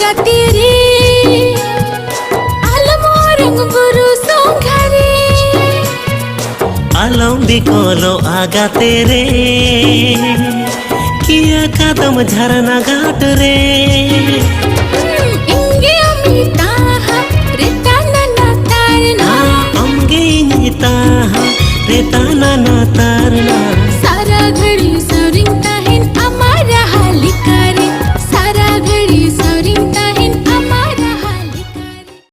आगाते रे आलमोरंग बुरु सोंघारे आलम बिकोलो आगाते रे किया कदम झरना घाट रे